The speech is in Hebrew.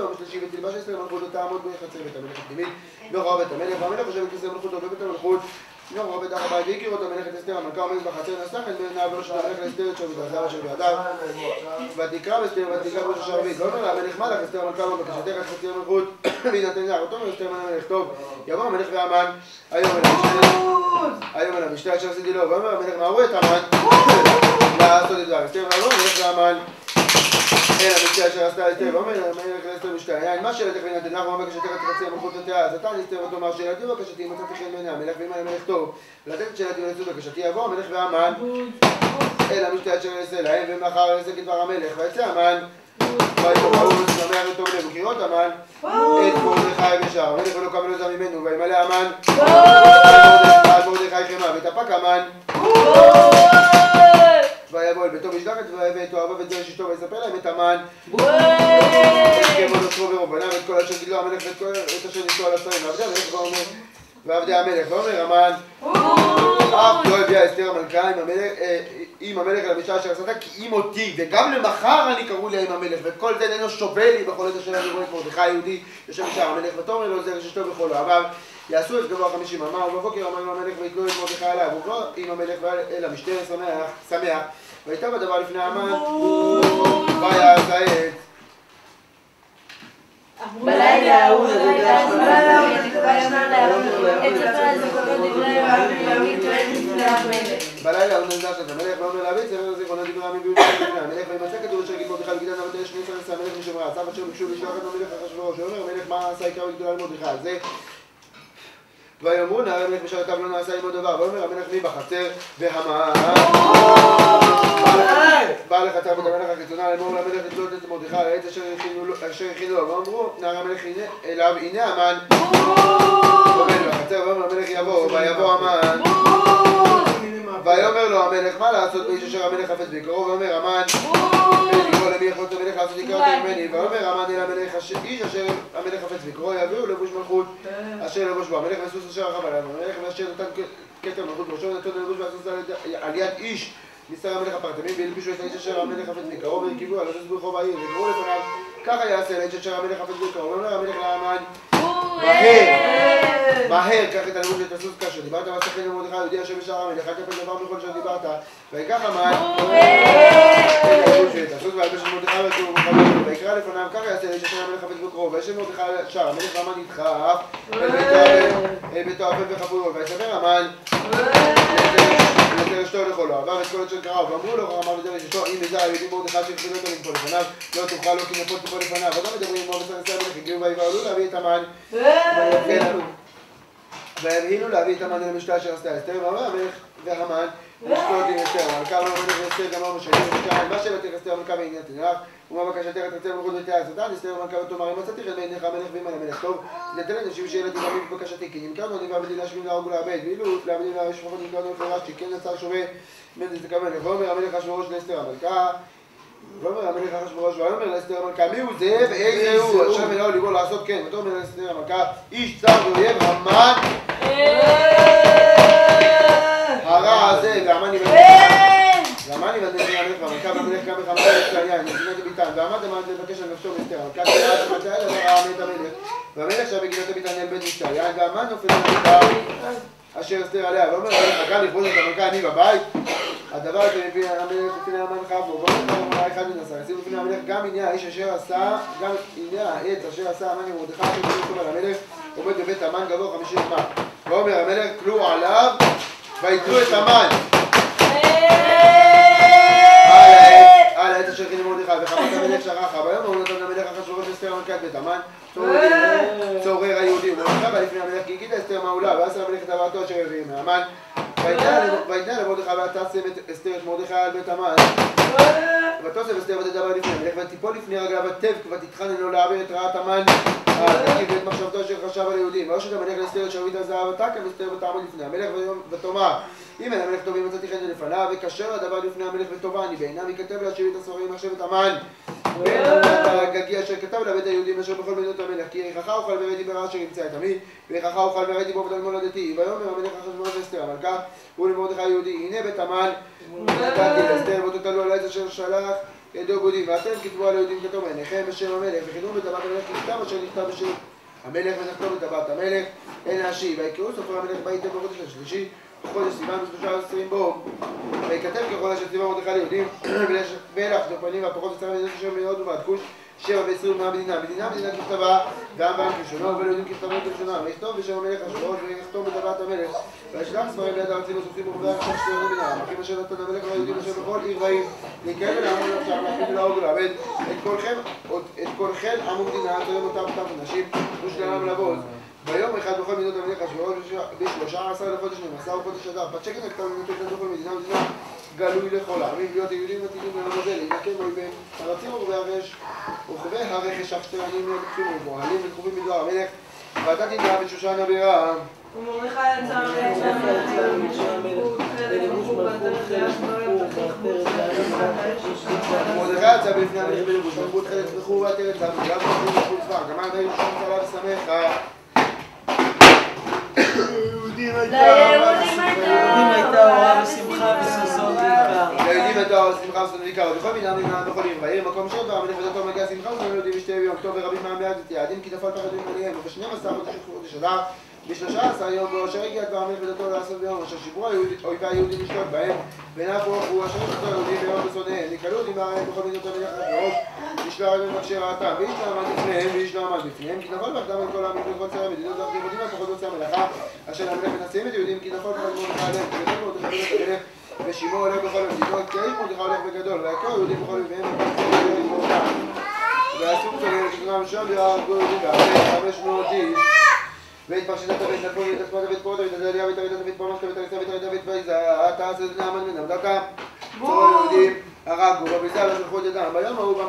ביום השלישי ותלבש אסתר מלכות ותעמוד בחצר בית המלך הפנימית וראה בית המלך והמלך חושב את כיסא מלכותו בבית המלכות וראה בית הבית והכיר אותה מלך את אסתר המלכה עומדת בחצר נשא חן בעיניו ולא שתה המלך לאסתר את שרביט הזהב אשר בידיו ותקרא אסתר ותקרא בראש השרביט ואומר לה המלך מלך אסתר המלכה בבקשתך את חצר המלכות ויינתן לך אותו אומר אסתר המלך טוב יבוא המלך והמן היום אל המשתה אשר עשיתי לו ואומר המלך מהרו את המן לעשות את דבר אסתר ואמר המלך והמן אל המשתה אשר עשתה אסתר ואומר המלך לאסתר משתה יין מה שאלתך ויינתן לך ואומר בקשתך את חצר המלכות ותאה אז אתה אסתר ותאמר שאלתי ובקשתי מצאתי חן בעיני המלך ואם המלך טוב לתת את שאלתי ולעשות בקשתי יבוא המלך והמן אל המשתה אשר יעשה להם ומחר יעשה כדבר המלך ויצא המן ויאמרו שמח וטוב לב וקריאות המן את מרדכי בשער המלך ולא קם ולא זע ממנו וימלא המן על מרדכי חמה ותפק המן ויבוא אל ביתו משלחת ואת אוהביו ואת זרע אשתו ויספר להם את המן את כבוד ורוב בניו את כל אשר גידלו המלך ואת אשר ניסו על השרים ועבדי המלך ואומר המן אף לא הביאה אסתר המלכה עם המלך אל המשתה אשר עשתה כי אם אותי וגם למחר אני קראו לי עם המלך וכל זה איננו שווה לי בכל עת אשר אני רואה את מרדכי היהודי יושב בשער המלך ותאמר לו זרע אשתו וכל אוהביו יעשו את גבוה 50 אמה ובבוקר אמר לו המלך ויתלו את מרדכי עליו ובוא עם המלך אל המשתה שמח ויטב הדבר לפני המן ויעש העץ בלילה הוא נדש בלילה הוא נדש את המלך ואומר להביא את ספר זיכרונו דברי הימים בירושלים המלך וימצא כתוב אשר יגיד מרדכי בגידן אבל תראה 12 המלך משומרה הצו אשר ביקשו לשלוח את המלך אחשוורוש ואומר המלך מה עשה עיקר וגדולה למרדכי על זה ויאמרו נער המלך בשעותיו לא נעשה עמו דבר ואומר המלך מי בחצר והמן בא לחצר בית המלך החיצונה לאמור למלך לתלות את מרדכי על העץ אשר הכינו לו ואמרו נער המלך אליו הנה המן ואומר לחצר ואומר המלך יבוא ויבוא המן ויאמר לו המלך מה לעשות באיש אשר המלך חפץ ביקרו ואומר המן לקרוא למי יכול המלך לעשות עיקר ממני ואומר המן אל המלך איש אשר המלך חפץ ביקרו יביאו לבוש מלכות אשר לבוש בו המלך וסוס אשר רכב עליו המלך ואשר נתן כתר מלכות בראשו נתן לבוש והסוס על יד איש מסתר המלך הפרטמים והלבישו את האיש אשר המלך חפץ ביקרו והרכיבו על הסוס ברחוב העיר וקראו לפניו ככה יעשה לאיש אשר המלך חפץ ביקרו ואומר המלך להמן מהר קח את הלבוש ואת הסוס כאשר דיברת והסתכל למרדכי היהודי אשר בשער המלך אל תפל דבר בכל אשר דיברת ויקח המן את הלבוש ואת הסוס והלבש את מרדכי ויקרא לפניו ככה יעשה לאיש אשר המלך חפץ ביקרו וישב מרדכי על שער המלך והמן נדחף אל ביתו אפל וחבורו ויספר המן לזרע אשתו לכל אוהביו את כל אשר קראו ואמרו לו אמר לזרע אשתו אם יזע היהודים מרדכי שכינו אותו לנפול לפניו לא תוכל לו כי נפול תפול לפניו וגם מדברים עמו וסנסי המלך הגיעו ויבהלו להביא את המן והבהילו להביא את המן אל המשתה אשר עשתה אסתר ואומר המלך והמן לשתות עם אסתר המלכה והמלך ואסתר גמר משלים ושתיים מה שאלתך אסתר המלכה בעניין תנך ומה בקשתך תרצה מלכות ותאה סתן אסתר המלכה ותאמר אם מצאתי חן בעיניך המלך ואם המלך טוב תתן לנשים שאלתי להביא בבקשתי כי נמכרנו אני והבדים להשמיד להרוג ולאבד ואילו להבדים להשפחות נמכרנו מפורש שכן נצר שווה בין זה כמלך ואומר המלך אחשוורוש לאסתר המלכה ואומר המלך אחשוורוש ואומר לאסתר המלכה מי הוא זה ואיזה הוא עכשיו אלוהו ליבו לעשות כן ותאמר לאסתר המלכה איש צר ואויב המן הרע הזה והמן יבדל מהמלך והמלכה והמלך גם בחמתה לצליה נזינת ביטן ועמד המן לבקש על נפשו מאסתר המלכה קראת ומצאה אל הרעה מת המלך והמלך שהיה בגינת ביטן אל בית מצליה והמן נופל על המיטה אשר אסתר עליה ואומר המלך חכה לכבוד את המלכה אני בבית הדבר הזה מביא המלך לפני המן חפו ואומר אחד מן עשר ישימו לפני המלך גם הנה האיש אשר עשה גם הנה העץ אשר עשה המן למרדכי אשר נשאר על המלך עומד בבית המן גבוה 50 אמה ואומר המלך כלו עליו ויתלו את המן על העץ אשר הכין למרדכי וחמת המלך שרחה ויאמר הוא נתן למלך אחשוורוש אסתר המלכה את בית המן צורר היהודי ומרדכי בא לפני המלך כי הגידה אסתר מעולה ועשה המלך את הבאתו אשר הביא מהמן ויתנה למרדכי ותשם את אסתר את מרדכי על בית המן ותוסף אסתר ותדבר לפני המלך ותיפול לפני רגליו ותבך ותתחנן לו להעביר את רעת המן ותקיף את מחשבתו אשר חשב על היהודים ויושת המלך לאסתר את שרביט הזהב ותקם אסתר ותעמוד לפני המלך ותאמר אם אין המלך טובים מצאתי חן לפניו וכשר הדבר לפני המלך וטובעני בעיניו יכתב להשיב את הסוהרים מחשבת המן בין הגגי אשר כתב לבית היהודים אשר בכל מדינות המלך כי איככה אוכל וראיתי ברע אשר ימצא את עמי ואיככה אוכל וראיתי באובדן מולדתי ויאמר המלך אחשוורוש לאסתר המלכה ולמרדכי היהודי הנה בית המן נתתי לאסתר ותוטלו על העץ אשר שלח ידעו בודים, ואתם כתבו על היהודים כתוב עיניכם בשם המלך, וכתבו בטבעת המלך ככתב אשר נכתב בשם המלך ונכתוב בטבעת המלך, אין להשיב, ויקראו סופר המלך בהיטב בחודש השלישי, בחודש סיוון ב13 בו, ויכתב ככל אשר ציווה מרדכי ליהודים, ולך דופנים והפחות וצרה מדינות אשר מאוד ועד כוש 7 ו20 מהמדינה, מדינה ככתבה, גם בעם כלשונו, וליהודים ככתבה כלשונה, ויכתוב בשם המלך אחשוורוש ויכתוב בטבעת המלך, וישלח ספרים ליד הארצים הסופרים ורבי עכשיו שתיאור המדינה, המלכים אשר נתן המלך ליהודים אשר בכל עיר ועיר, להיקרא ולעמוד עכשיו, להכפיל ולהרוג ולעבד, את כולכם עם ומדינה, תרם אותם ונשים, ושלם לבוז. ביום אחד בכל מדינות המלך אחשוורוש ב13 לחודש 12 וחודש אדר, פצ'קת הכתב ונתן בכל מדינה גלוי לכל העמים, להיות יהודים עתידים לעם הזה, להינקם באויביהם, ארצים ורוכבי הרכש השטרנים לקחים ובועלים וקרובים מדבר המלך, ואתה תדע בשושן הבירה. ומרדכי יצא מרדכי יצא בפני המלך בלבוש, מלכות חלק וחור ועטרת זהב, וגם מלכות וחור צבא, גם העם היו שום צלה ושמחה. ליהודים הייתה אורה ושמחה וששון ועיקר. ליהודים הייתה אורה ושמחה וששון ועיקר, ובכל מינה מדינה בכל עיר ועיר, מקום שעות והמלך ודתו מגיע שמחה וששון ליהודים ושתי ביום טוב ורבים מהעם ביד ותיעדים כי נפל פחד עליהם, וב12 חודש אדר, ב13 יום בו אשר הגיע דבר המלך ודתו לעשות ביום, אשר שיברו אויבי היהודים לשלוט בהם, ונהפוך הוא אשר ישתו היהודים ביום בשונאיהם, נקהלו יהודים מהעם בכל מדינות המלך אחשוורוש, לשלוח עליהם מבקשי רעתם, ואיש לא עמד בפניהם ואיש לא עמד בפניהם, כי נפל פחדם על כל העמים וכל צירי המדינות והיהודים והפחות מוצאי המלאכה, אשר המלך מנשאים את יהודים כי נפל פחד מרדכי עליהם, וגדול מרדכי בית המלך, ושימור עליהם בכל המדינות, כי האיש מרדכי הולך בגדול, ויקרא יהודים בכל אויביהם ועשו כתובים לכתובם שם והרגו יהודים והרבה 500 איש. ואת פרשת דוד נתנו ואת אספת דוד פורטה ואת עזליה ואת דוד דוד פרמש ואת אליסה ואת דוד ויזע אתה עשית נאמן מן עמדתה צור היהודים הרגו ובזה לא שלחו את ידם ביום ההוא